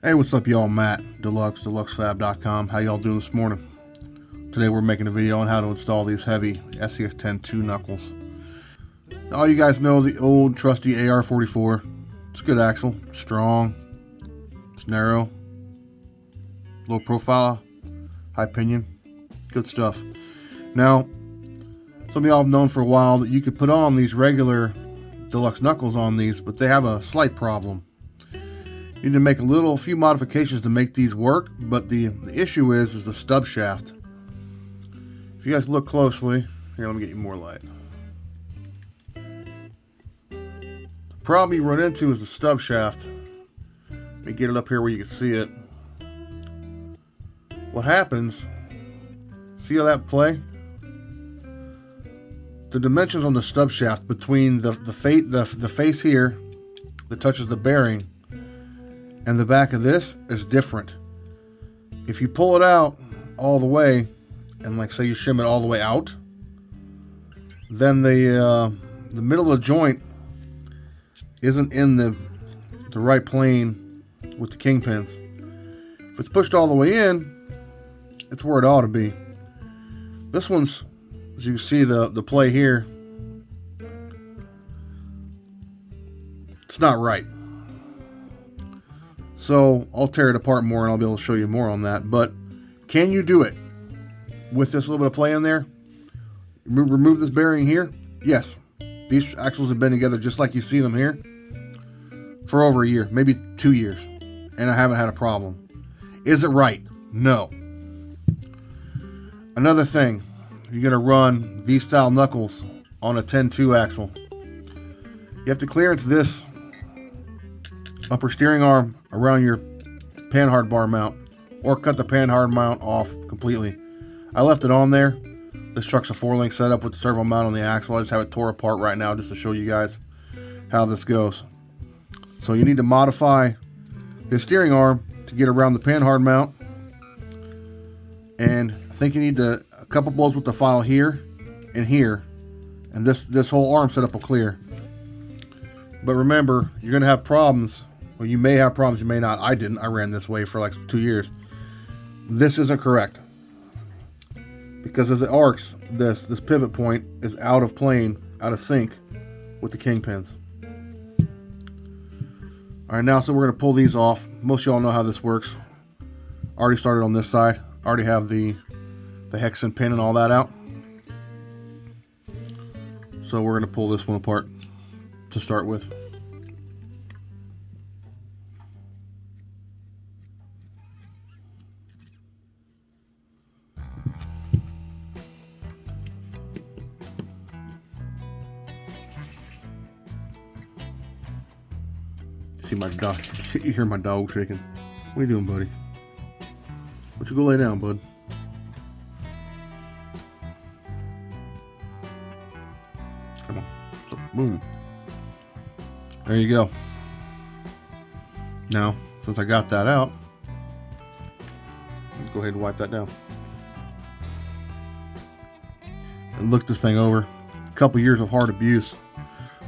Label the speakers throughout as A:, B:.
A: Hey, what's up, y'all? Matt, Dlux, DluxFab.com. How y'all doing this morning? Today we're making a video on how to install these heavy SCX-10 knuckles. Now, all you guys know the old trusty Ar44. It's a good axle, strong, it's narrow, low profile, high pinion, good stuff. Now, some of y'all have known for a while that you could put on these regular Dlux knuckles on these, but they have a slight problem. You need to make a few modifications to make these work, but the issue is the stub shaft. If you guys look closely, here, let me get you more light. The problem you run into is the stub shaft. Let me get it up here where you can see it. What happens, see how that play? The dimensions on the stub shaft between the face here that touches the bearing and the back of this is different. If you pull it out all the way, and like say you shim it all the way out, then the middle of the joint isn't in the right plane with the kingpins. If it's pushed all the way in, it's where it ought to be. This one's, as you can see the play here, it's not right. So I'll tear it apart more and I'll be able to show you more on that. But can you do it with this little bit of play in there? Remove this bearing here? Yes. These axles have been together just like you see them here for over a year, maybe 2 years, and I haven't had a problem. Is it right? No. Another thing, you're going to run these style knuckles on a 10-2 axle. You have to clearance this upper steering arm around your panhard bar mount, or cut the panhard mount off completely. I left it on there. This truck's a 4-link setup with the servo mount on the axle. I just have it tore apart right now just to show you guys how this goes. So you need to modify the steering arm to get around the panhard mount, and I think you need a couple blows with the file here and here, and this whole arm setup will clear. But remember, you're going to have problems. Well, you may have problems, you may not. I didn't. I ran this way for like 2 years. This isn't correct, because as it arcs, this pivot point is out of plane, out of sync with the kingpins. All right, now so we're going to pull these off. Most of y'all know how this works. Already started on this side. Already have the hexen pin and all that out. So we're going to pull this one apart to start with. See my dog, you hear my dog shaking. What are you doing, buddy? Why don't you go lay down, bud? Come on. So, boom. There you go. Now, since I got that out, let's go ahead and wipe that down. And look this thing over. A couple years of hard abuse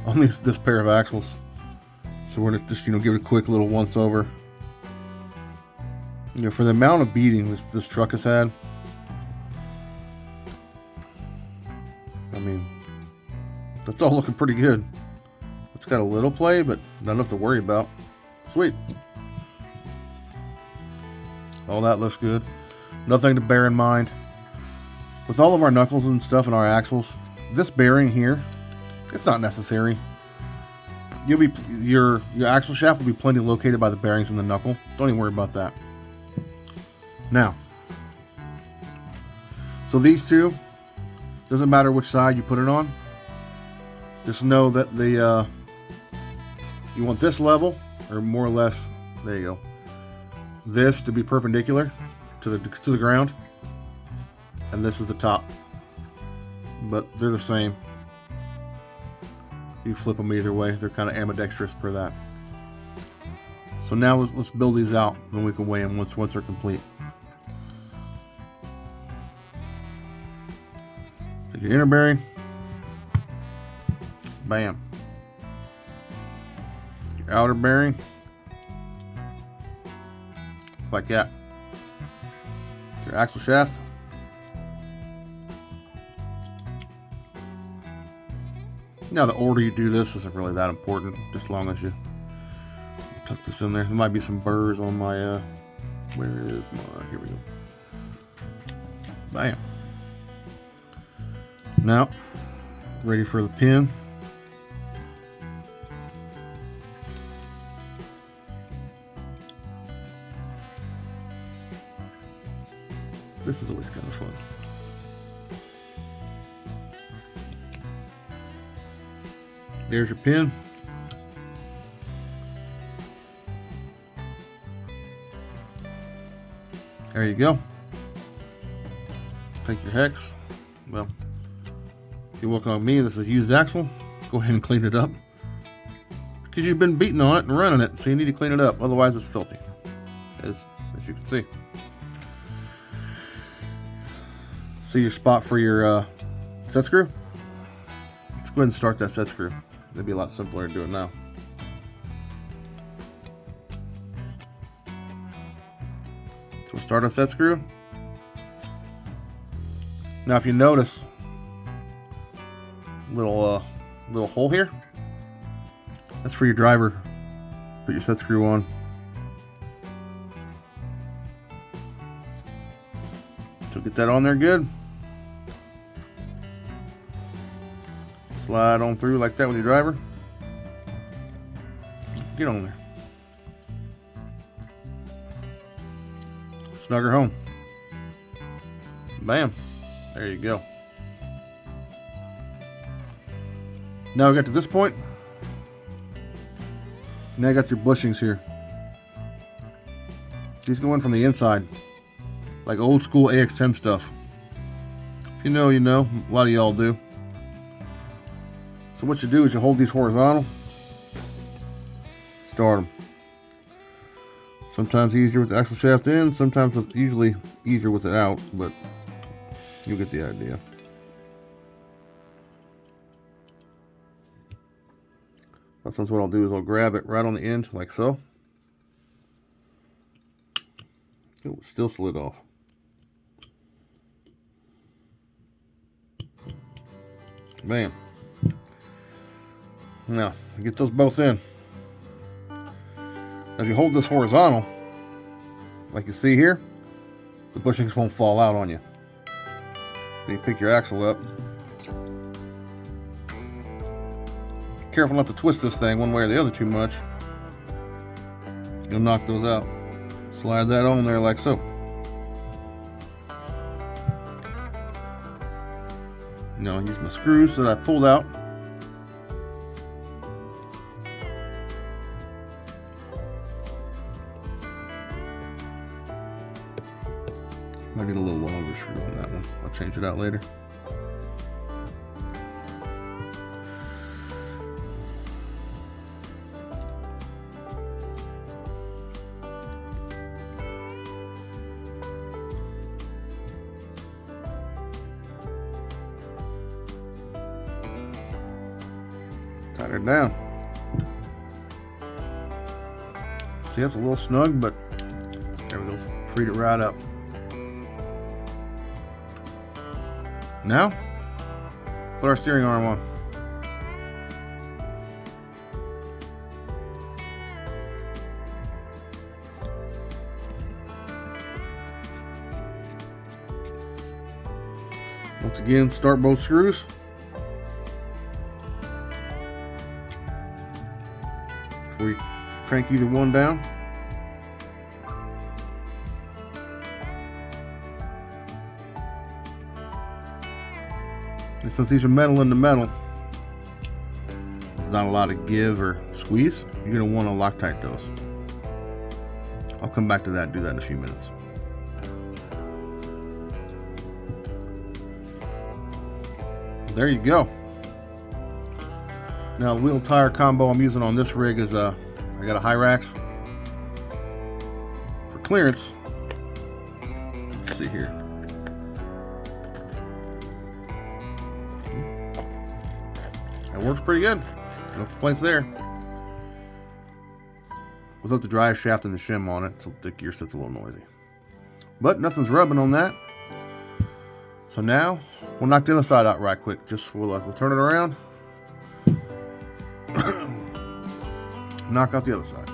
A: on this pair of axles. So we're gonna just, give it a quick little once over. For the amount of beating this truck has had, I mean, that's all looking pretty good. It's got a little play, but not enough to worry about. Sweet. All that looks good. Nothing to bear in mind. With all of our knuckles and stuff and our axles, this bearing here, it's not necessary. Your axle shaft will be plenty located by the bearings in the knuckle. Don't even worry about that. Now, so these two, doesn't matter which side you put it on. Just know that you want this level, or more or less, there you go. This to be perpendicular to the ground, and this is the top. But they're the same. You flip them either way. They're kind of ambidextrous per that. So now let's build these out, and we can weigh them once they're complete. Take your inner bearing. Bam. Your outer bearing. like that. Your axle shaft. Now the order you do this isn't really that important, just as long as you tuck this in there. There might be some burrs on my, where is my, here we go. Bam. Now, ready for the pin. This is always kind of fun. There's your pin. There you go. Take your hex. Well, if you're working on me, this is used axle. Go ahead and clean it up, because you've been beating on it and running it, so you need to clean it up. Otherwise, it's filthy, as you can see. See your spot for your set screw? Let's go ahead and start that set screw. It'd be a lot simpler to do it now. So we'll start our set screw. Now if you notice, little hole here, that's for your driver. Put your set screw on. So get that on there good. Slide on through like that with your driver. Get on there. Snug her home. Bam. There you go. Now we got to this point. Now you got your bushings here. These go in from the inside, like old school AX10 stuff. If you know, you know. A lot of y'all do. So what you do is you hold these horizontal, start them. Sometimes easier with the axle shaft in, sometimes usually easier with it out, but you'll get the idea. That's what I'll do is I'll grab it right on the end like so. It was still slid off. Bam. Now, get those both in. Now, if you hold this horizontal, like you see here, the bushings won't fall out on you. Then you pick your axle up. Careful not to twist this thing one way or the other too much. You'll knock those out. Slide that on there like so. Now, I'll use my screws that I pulled out. Might need a little longer screw on that one. I'll change it out later. Tighten her down. See, it's a little snug, but there we go. Freed it right up. Now, put our steering arm on. Once again, start both screws. Before you crank either one down. And since these are metal into metal, there's not a lot of give or squeeze. You're going to want to Loctite those. I'll come back to that and do that in a few minutes. There you go. Now the wheel tire combo I'm using on this rig is I got a Hyrax for clearance. Let's see here. That works pretty good. No complaints there. without the drive shaft and the shim on it, so the gear set's a little noisy. But nothing's rubbing on that. So now we'll knock the other side out right quick. Just we'll turn it around, knock out the other side.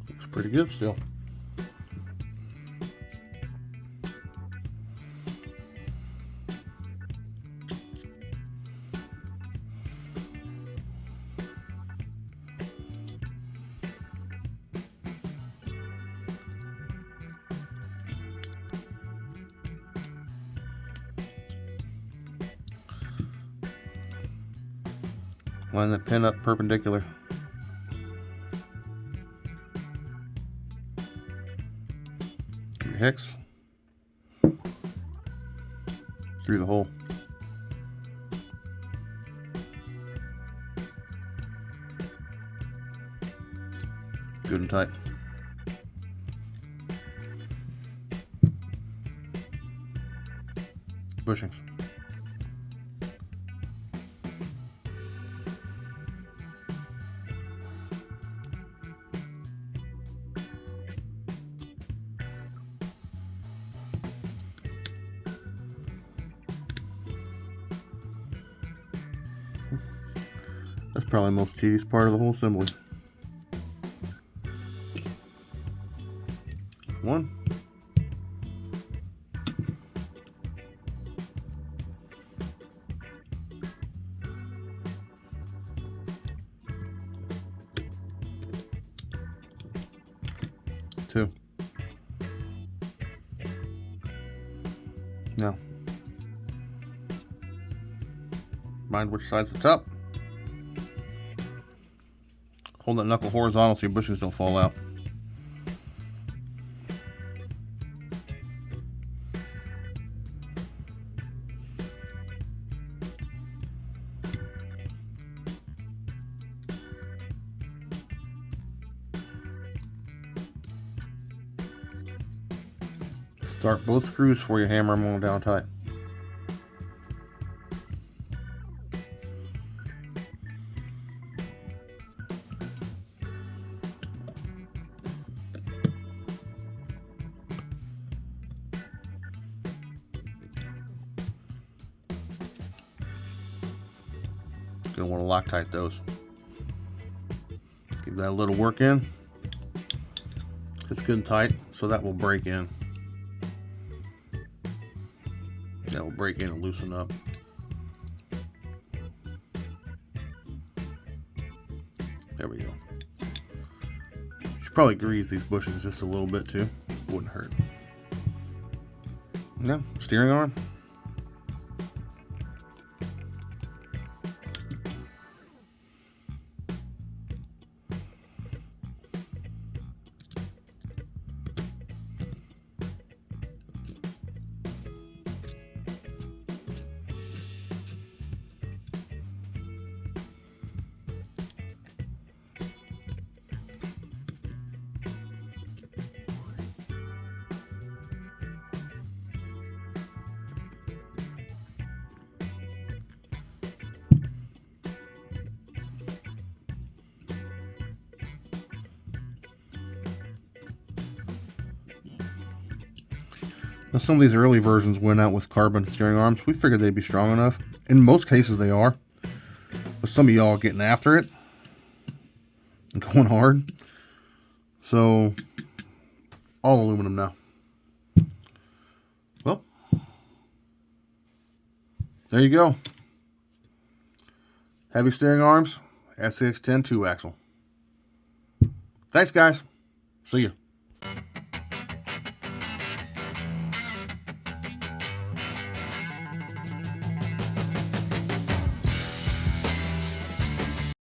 A: Looks pretty good still. Line the pin up perpendicular. Your hex through the hole. Good and tight. Bushings. That's probably the most tedious part of the whole assembly. One. Two. Now, mind which side's the top. Hold that knuckle horizontal so your bushings don't fall out. Start both screws before you hammer them all down tight. Gonna want to Loctite those. Give that a little work in. It's good and tight, so that will break in. That will break in and loosen up. There we go. Should probably grease these bushings just a little bit too. Wouldn't hurt. Now, steering arm. Now, some of these early versions went out with carbon steering arms. We figured they'd be strong enough. In most cases they are. But some of y'all are getting after it and going hard. So, all aluminum now. Well, there you go. Heavy steering arms, SCX10 2-axle. Thanks, guys. See ya.